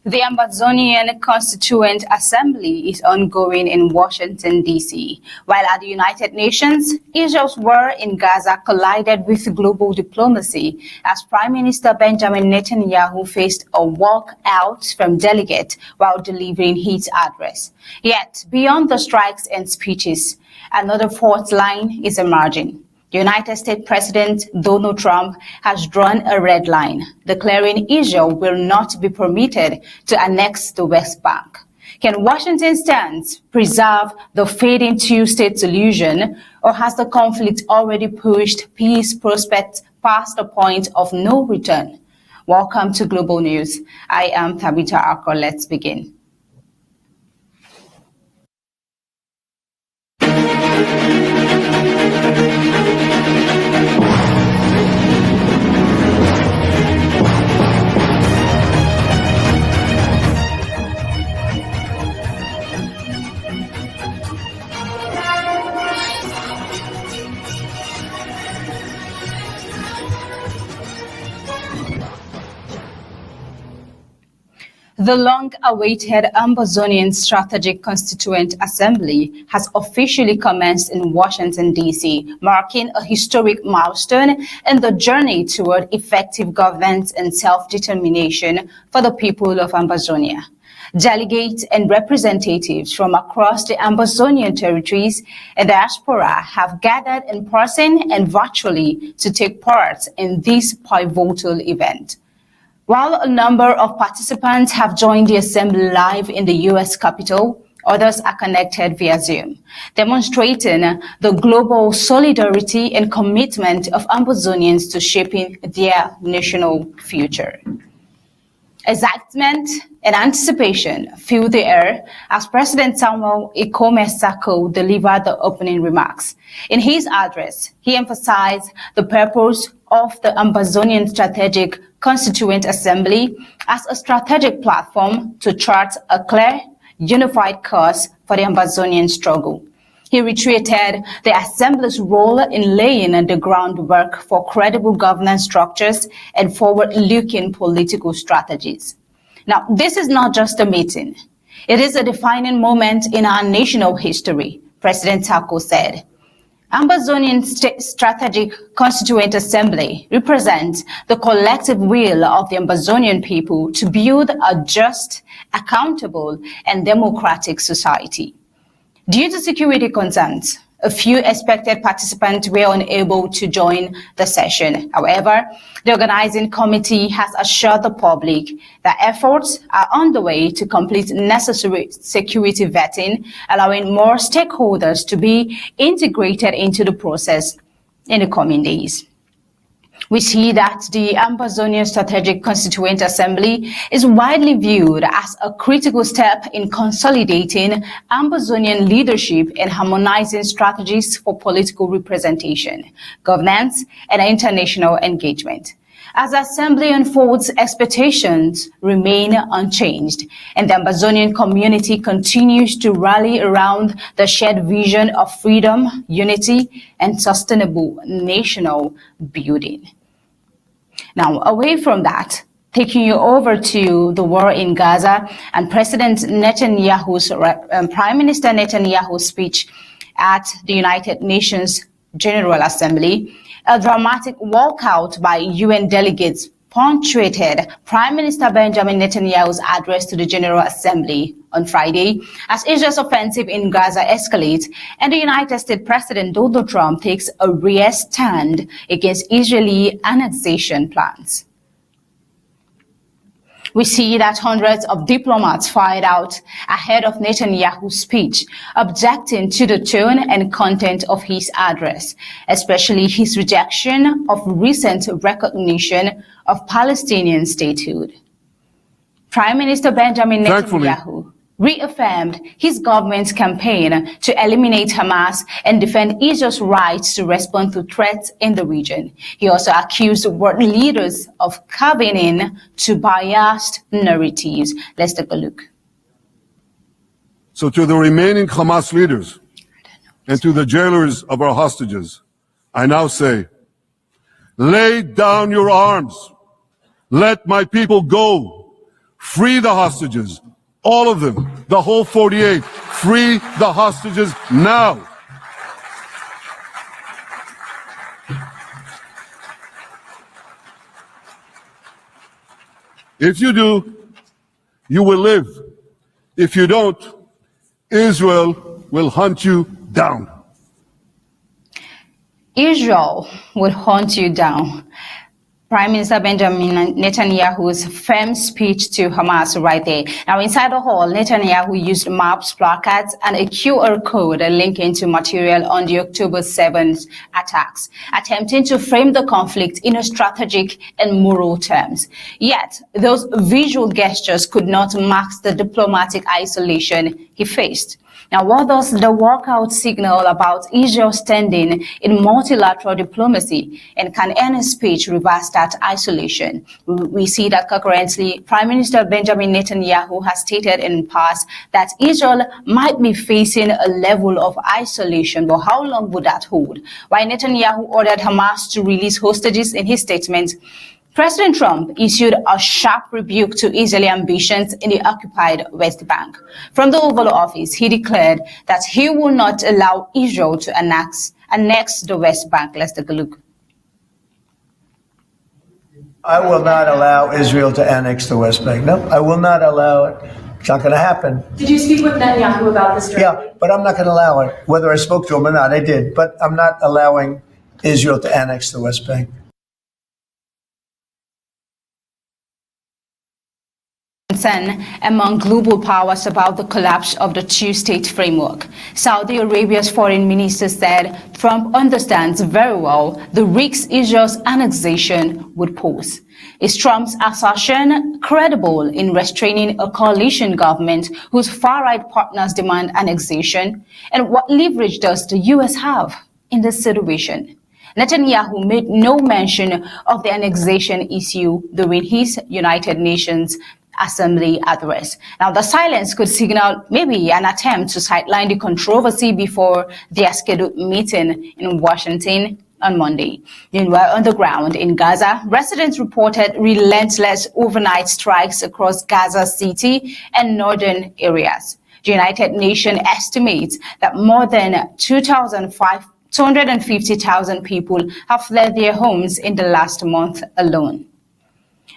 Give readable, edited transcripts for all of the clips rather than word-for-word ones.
The Ambazonian Constituent Assembly is ongoing in Washington, D.C. While at the United Nations, Israel's war in Gaza collided with global diplomacy as Prime Minister Benjamin Netanyahu faced a walkout from delegates while delivering his address. Yet, beyond the strikes and speeches, another fault line is emerging. The United States President Donald Trump has drawn a red line, declaring Israel will not be permitted to annex the West Bank. Can Washington's stance preserve the fading two-state solution, or has the conflict already pushed peace prospects past the point of no return? Welcome to Global News. I am Tabitha Akor. Let's begin. The long-awaited Ambazonian Strategic Constituent Assembly has officially commenced in Washington, D.C., marking a historic milestone in the journey toward effective governance and self-determination for the people of Ambazonia. Delegates and representatives from across the Ambazonian territories and diaspora have gathered in person and virtually to take part in this pivotal event. While a number of participants have joined the assembly live in the U.S. Capitol, others are connected via Zoom, demonstrating the global solidarity and commitment of Ambazonians to shaping their national future. Excitement and anticipation filled the air as President Samuel Ikome Sako delivered the opening remarks. In his address, he emphasized the purpose of the Ambazonian Strategic Constituent Assembly as a strategic platform to chart a clear, unified course for the Ambazonian struggle. He reiterated the Assembly's role in laying the groundwork for credible governance structures and forward-looking political strategies. Now, this is not just a meeting. It is a defining moment in our national history, President Sako said. Ambazonian Strategic Constituent Assembly represents the collective will of the Ambazonian people to build a just, accountable, and democratic society. Due to security concerns, a few expected participants were unable to join the session. However, the organizing committee has assured the public that efforts are underway to complete necessary security vetting, allowing more stakeholders to be integrated into the process in the coming days. We see that the Ambazonian Strategic Constituent Assembly is widely viewed as a critical step in consolidating Ambazonian leadership and harmonizing strategies for political representation, governance, and international engagement. As the Assembly unfolds, expectations remain unchanged, and the Ambazonian community continues to rally around the shared vision of freedom, unity, and sustainable national building. Now, away from that, taking you over to the war in Gaza and President Netanyahu's, Prime Minister Netanyahu's speech at the United Nations General Assembly, a dramatic walkout by UN delegates punctuated Prime Minister Benjamin Netanyahu's address to the General Assembly on Friday as Israel's offensive in Gaza escalates and the United States President Donald Trump takes a rear stand against Israeli annexation plans. We see that hundreds of diplomats fired out ahead of Netanyahu's speech, objecting to the tone and content of his address, especially his rejection of recent recognition of Palestinian statehood. Prime Minister Benjamin Netanyahu reaffirmed his government's campaign to eliminate Hamas and defend Israel's rights to respond to threats in the region. He also accused world leaders of caving in to biased narratives. Let's take a look. So to the remaining Hamas leaders and to the jailers of our hostages, I now say, lay down your arms. Let my people go. Free the hostages. All of them. The whole 48. Free the hostages now. If you do, you will live. If you don't, Israel will hunt you down. Israel would hunt you down. Prime Minister Benjamin Netanyahu's firm speech to Hamas right there. Now, inside the hall, Netanyahu used maps, placards, and a QR code linking to material on the October 7th attacks, attempting to frame the conflict in a strategic and moral terms. Yet, those visual gestures could not mask the diplomatic isolation he faced. Now, what does the walkout signal about Israel's standing in multilateral diplomacy? And can any speech reverse that isolation? We see that concurrently, Prime Minister Benjamin Netanyahu has stated in the past that Israel might be facing a level of isolation, but how long would that hold? While Netanyahu ordered Hamas to release hostages in his statement, President Trump issued a sharp rebuke to Israeli ambitions in the occupied West Bank. From the Oval Office, he declared that he will not allow Israel to annex the West Bank. Let's take a look. I will not allow Israel to annex the West Bank. No, I will not allow it. It's not going to happen. Did you speak with Netanyahu about this directly? Yeah, but I'm not going to allow it. Whether I spoke to him or not, I did. But I'm not allowing Israel to annex the West Bank. Concern among global powers about the collapse of the two-state framework. Saudi Arabia's foreign minister said Trump understands very well the risks Israel's annexation would pose. Is Trump's assertion credible in restraining a coalition government whose far-right partners demand annexation? And what leverage does the U.S. have in this situation? Netanyahu made no mention of the annexation issue during his United Nations Assembly address. Now, the silence could signal maybe an attempt to sideline the controversy before their scheduled meeting in Washington on Monday. Meanwhile, on the ground in Gaza, residents reported relentless overnight strikes across Gaza City and northern areas. The United Nations estimates that more than 250,000 people have fled their homes in the last month alone.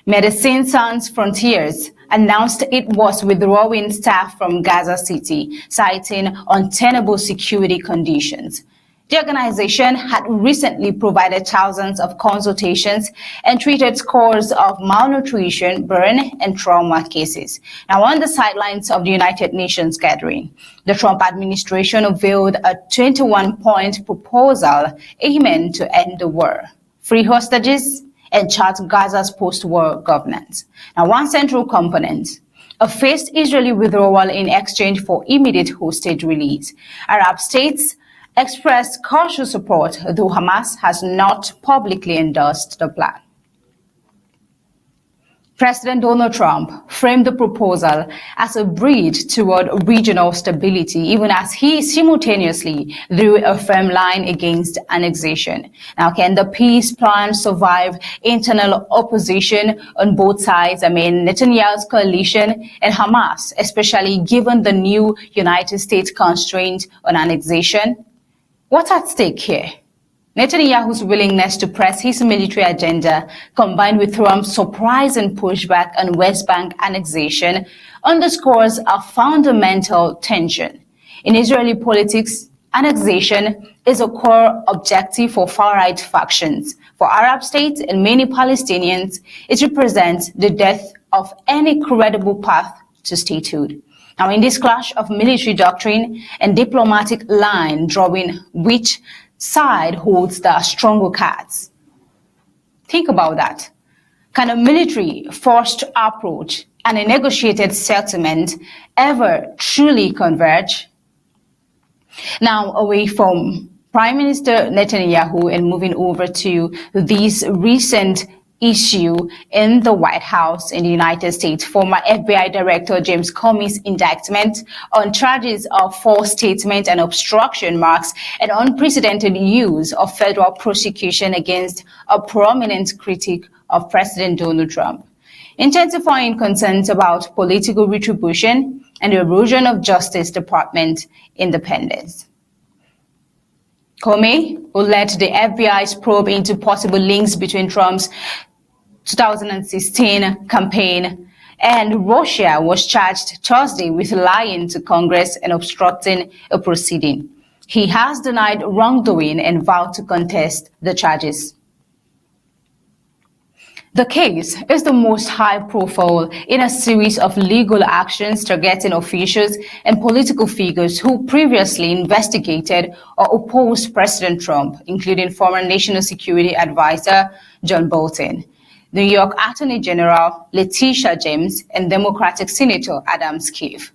Medecins Sans Frontiers announced it was withdrawing staff from Gaza City, citing untenable security conditions. The organization had recently provided thousands of consultations and treated scores of malnutrition, burn, and trauma cases. Now, on the sidelines of the United Nations gathering, the Trump administration unveiled a 21-point proposal aiming to end the war, free hostages, and chart Gaza's post-war governance. Now, one central component, a phased Israeli withdrawal in exchange for immediate hostage release. Arab states expressed cautious support, though Hamas has not publicly endorsed the plan. President Donald Trump framed the proposal as a bridge toward regional stability, even as he simultaneously drew a firm line against annexation. Now, can the peace plan survive internal opposition on both sides? Netanyahu's coalition and Hamas, especially given the new United States constraint on annexation? What's at stake here? Netanyahu's willingness to press his military agenda, combined with Trump's surprising pushback on West Bank annexation, underscores a fundamental tension. In Israeli politics, annexation is a core objective for far-right factions. For Arab states and many Palestinians, it represents the death of any credible path to statehood. Now, in this clash of military doctrine and diplomatic line drawing, which side holds the stronger cards? Think about that. Can a military forced approach and a negotiated settlement ever truly converge? Now, away from Prime Minister Netanyahu and moving over to this recent issue in the White House in the United States, former FBI Director James Comey's indictment on charges of false statement and obstruction marks an unprecedented use of federal prosecution against a prominent critic of President Donald Trump. intensifying concerns about political retribution and the erosion of Justice Department independence. Comey, who led the FBI's probe into possible links between Trump's 2016 campaign and Russia, was charged Thursday with lying to Congress and obstructing a proceeding. He has denied wrongdoing and vowed to contest the charges. The case is the most high-profile in a series of legal actions targeting officials and political figures who previously investigated or opposed President Trump, including former National Security Advisor John Bolton, New York Attorney General Letitia James, and Democratic Senator Adam Schiff.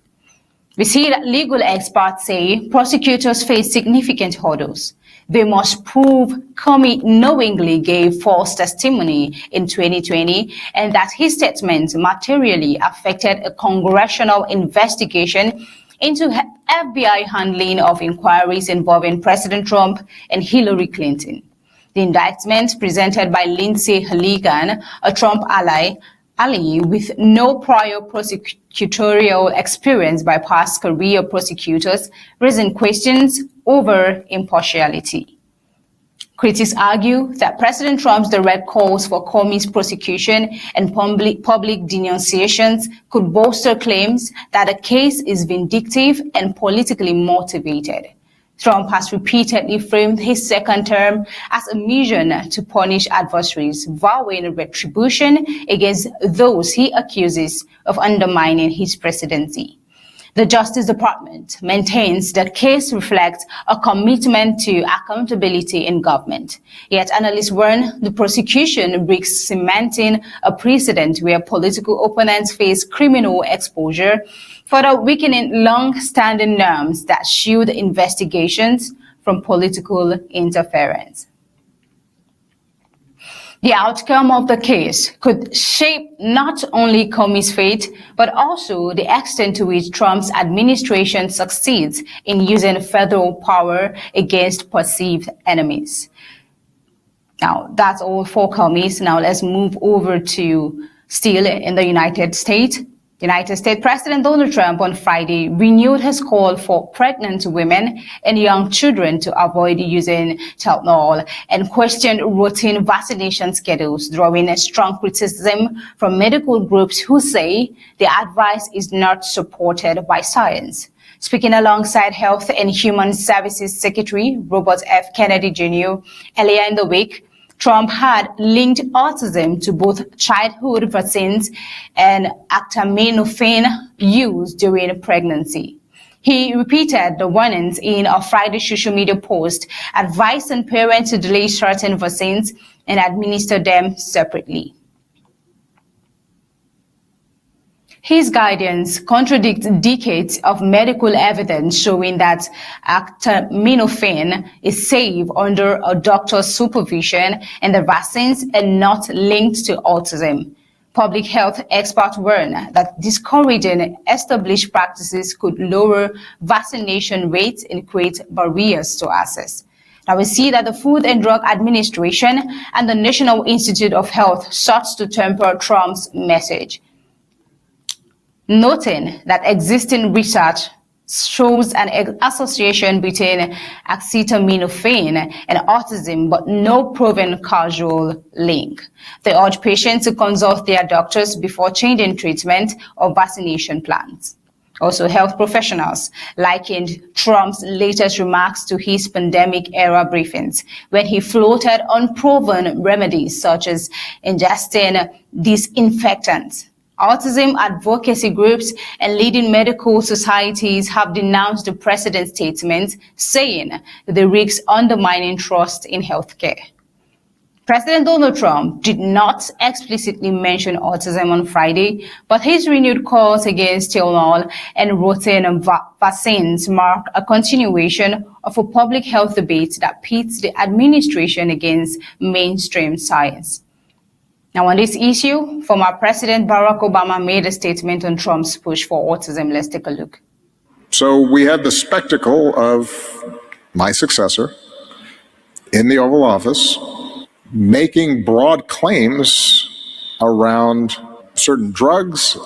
We see that legal experts say prosecutors face significant hurdles. They must prove Comey knowingly gave false testimony in 2020 and that his statements materially affected a congressional investigation into FBI handling of inquiries involving President Trump and Hillary Clinton. The indictment, presented by Lindsey Halligan, a Trump ally with no prior prosecutorial experience by past career prosecutors, raising questions over impartiality. Critics argue that President Trump's direct calls for Comey's prosecution and public denunciations could bolster claims that the case is vindictive and politically motivated. Trump has repeatedly framed his second term as a mission to punish adversaries, vowing retribution against those he accuses of undermining his presidency. The Justice Department maintains the case reflects a commitment to accountability in government. Yet analysts warn the prosecution risks cementing a precedent where political opponents face criminal exposure, further weakening long-standing norms that shield investigations from political interference. The outcome of the case could shape not only Comey's fate, but also the extent to which Trump's administration succeeds in using federal power against perceived enemies. Now, that's all for Comey. Now let's move over to still in the United States. United States President Donald Trump on Friday renewed his call for pregnant women and young children to avoid using Tylenol and questioned routine vaccination schedules, drawing a strong criticism from medical groups who say the advice is not supported by science. Speaking alongside Health and Human Services Secretary Robert F. Kennedy Jr. earlier in the week, Trump had linked autism to both childhood vaccines and acetaminophen use during pregnancy. He repeated the warnings in a Friday social media post, advising parents to delay certain vaccines and administer them separately. His guidance contradicts decades of medical evidence showing that acetaminophen is safe under a doctor's supervision and the vaccines are not linked to autism. Public health experts warn that discouraging established practices could lower vaccination rates and create barriers to access. Now we see that the Food and Drug Administration and the National Institute of Health sought to temper Trump's message, noting that existing research shows an association between acetaminophen and autism, but no proven causal link. They urge patients to consult their doctors before changing treatment or vaccination plans. Also, health professionals likened Trump's latest remarks to his pandemic-era briefings, when he floated unproven remedies such as ingesting disinfectants. Autism advocacy groups and leading medical societies have denounced the president's statements, saying the risks undermining trust in healthcare. President Donald Trump did not explicitly mention autism on Friday, but his renewed calls against Tylenol and routine vaccines mark a continuation of a public health debate that pits the administration against mainstream science. Now, on this issue, former President Barack Obama made a statement on Trump's push for autism. Let's take a look. So we had the spectacle of my successor in the Oval Office making broad claims around certain drugs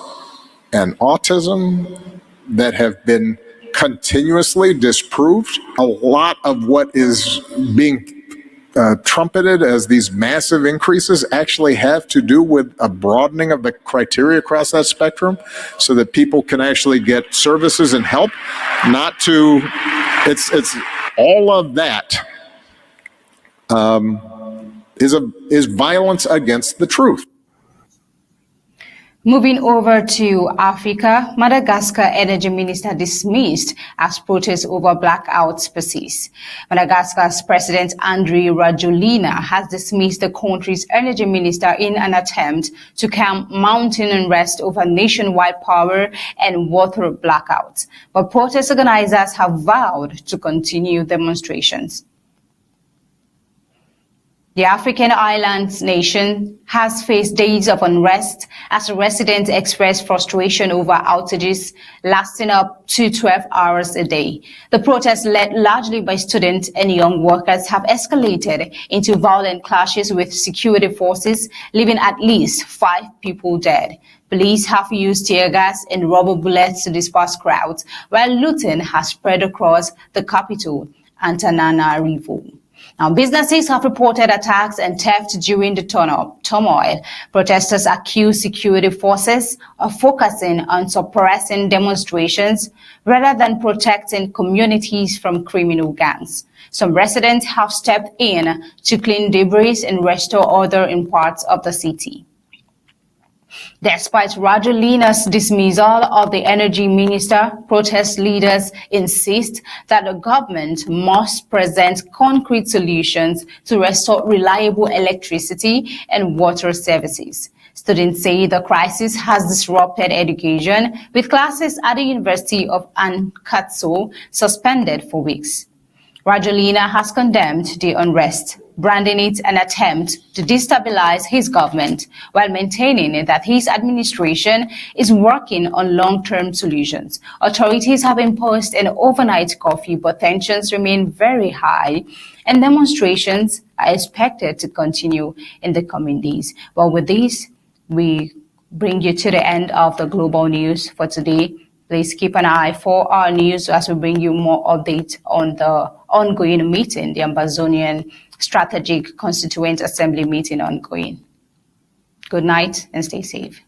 and autism that have been continuously disproved. A lot of what is being trumpeted as these massive increases actually have to do with a broadening of the criteria across that spectrum so that people can actually get services and help. Not to, it's all of that is violence against the truth. Moving over to Africa, Madagascar Energy Minister dismissed as protests over blackouts persist. Madagascar's President Andry Rajoelina has dismissed the country's energy minister in an attempt to calm mounting unrest over nationwide power and water blackouts. But protest organizers have vowed to continue demonstrations. The African island nation has faced days of unrest as residents express frustration over outages lasting up to 12 hours a day. The protests, led largely by students and young workers, have escalated into violent clashes with security forces, leaving at least 5 people dead. Police have used tear gas and rubber bullets to disperse crowds, while looting has spread across the capital, Antananarivo. Now, businesses have reported attacks and theft during the turmoil. Protesters accuse security forces of focusing on suppressing demonstrations rather than protecting communities from criminal gangs. Some residents have stepped in to clean debris and restore order in parts of the city. Despite Rajoelina's dismissal of the energy minister, protest leaders insist that the government must present concrete solutions to restore reliable electricity and water services. Students say the crisis has disrupted education, with classes at the University of Ankatso suspended for weeks. Rajoelina has condemned the unrest, branding it an attempt to destabilize his government, while maintaining that his administration is working on long-term solutions. Authorities have imposed an overnight curfew, but tensions remain very high, and demonstrations are expected to continue in the coming days. Well, with this, we bring you to the end of the global news for today. Please keep an eye for our news as we bring you more updates on the ongoing meeting, the Ambazonian Strategic Constituent Assembly meeting ongoing. Good night and stay safe.